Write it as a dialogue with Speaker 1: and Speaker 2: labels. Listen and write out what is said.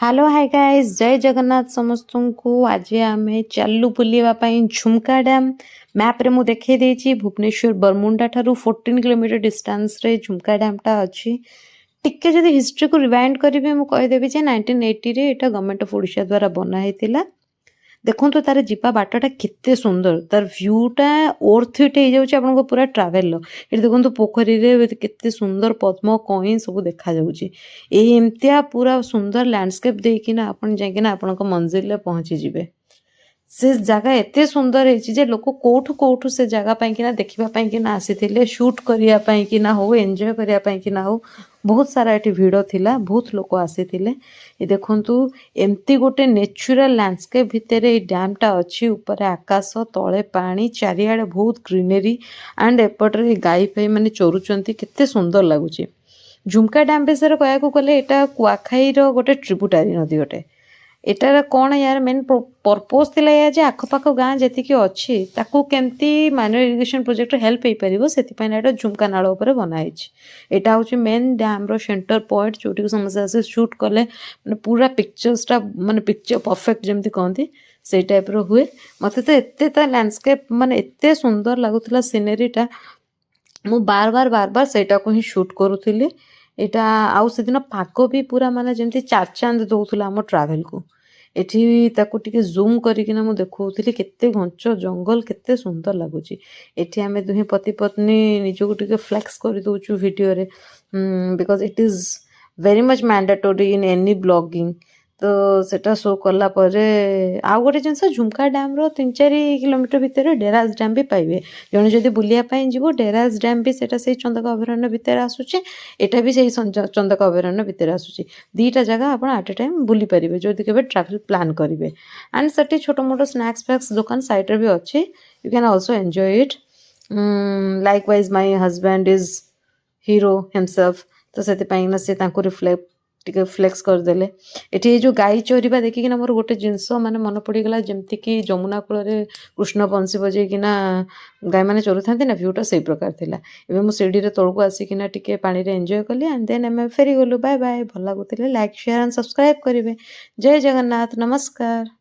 Speaker 1: Hello hi guys जय जगन्नाथ समस्त को आज आम चलु बुलवाई झुमका डैम मैप रे मु देखे देछि भुवनेश्वर बरमुंडा ठारू 14 किलोमीटर डिस्टेंस रे झुमका डैम टा अछि टिके जदि हिस्ट्री को रिवाइंड करिवे मु कहि देबी जे 1980 रे एटा गवर्नमेंट ऑफ ओडिशा द्वारा बना हेतिला देखो तो तार जीवा बाटा केते सुंदर तार व्यूटा ओर्थ इट हो जाऊँ पूरा ट्रावेल ये देखो पोखरी रे केते सुंदर पद्म कई सब देखा जाऊँगी एमतिया पूरा सुंदर लैंडस्केप देकिना आपण जाइकिना आपण मंजिल पहुँची जिवे से जगह एते सुंदर है लोक कौठु कौठु से जगह पाइकिना देखा पाइकिना आसी शूट करने हो एंजॉय करने हो बहुत सारा ये भिड़ थिला बहुत लोक आसी ये देखंतु एमती गोटे नेचुरल लैंडस्केप भितर ये डैम टा अच्छी ऊपर आकाश तले पानी चारिआडे बहुत ग्रीनरी एंड एपटे गाई फाई मैंने चोरुचंती केते सुंदर लगुच झुमका डैम विषय कहया गले यहाँ कुआखाई गोटे ट्रिब्यूटारी नदी गोटे एटार कौन यार मेन पर्पज थिला या जे आखपाख गाँ जी अच्छी ताकू केमती माइनर इरिगेशन प्रोजेक्ट हेल्प हो पार से झुमका नाल उपर बनाई यहाँ हूँ मेन डैम रो सेंटर पॉइंट जोटी समस्या आसे शूट कले मैंने पूरा पिक्चर्सटा माने पिक्चर परफेक्ट जमी कहती से टाइप रो हुए मत तो एत लैंडस्केप माने एत सुंदर लगुला सीनेरीटा मु बार बार सेटा को ही शूट करूली एटा आउ से दिन पाग भी पूरा माने जमती चार चांद दौला आम ट्रावेल को एठी ताकू टिके जूम करिकिना मु देखौथिली केते घंच जंगल केते सुंदर लगुची एठी आमे दुही पति पत्नी निजको टिके फ्लेक्स कर दोछु वीडियो रे because it is very much mandatory in any blogging तो सेटा शो कला परे आउ गोटे जिनस झुमका डैम रो 3-4 किलोमीटर भितर डेरास डैम भी पाइबे जने जदि बुलिया पाई जीवो डेरास डैम भी सेटा से चंदक अभयारण्य भितर आसुचे एटा भी सही चंदक अभयारण्य भितर आसुचे दीटा जगह आप एट ए टाइम बुली पारे जदि केबे ट्रैवल प्लान करेंगे एंड सेठी छोटो मोटो स्नैक्स फैक्स दुकान साइड भी अच्छी you can also enjoy it like wise my husband is hero himself तो से से रिफ्लेक्ट टिके फ्लेक्स करदेले एटी जो गाई चोरीबा देखिकिना मोर गोटे जिनस माने मन पड़गला जमती कि जमुना कूल कृष्ण बंशी बजेकिना गाई मैंने चोरू था ना भ्यूटा से प्रकार थिला एबे मु सीढ़ी रे तळकु आसिकिना टिके पानी रे एंजॉय कली एंड देन एम फेरी गलु बाय बाय भल लगुले लाइक शेयर एंड सब्सक्राइब करेंगे जय जगन्नाथ नमस्कार।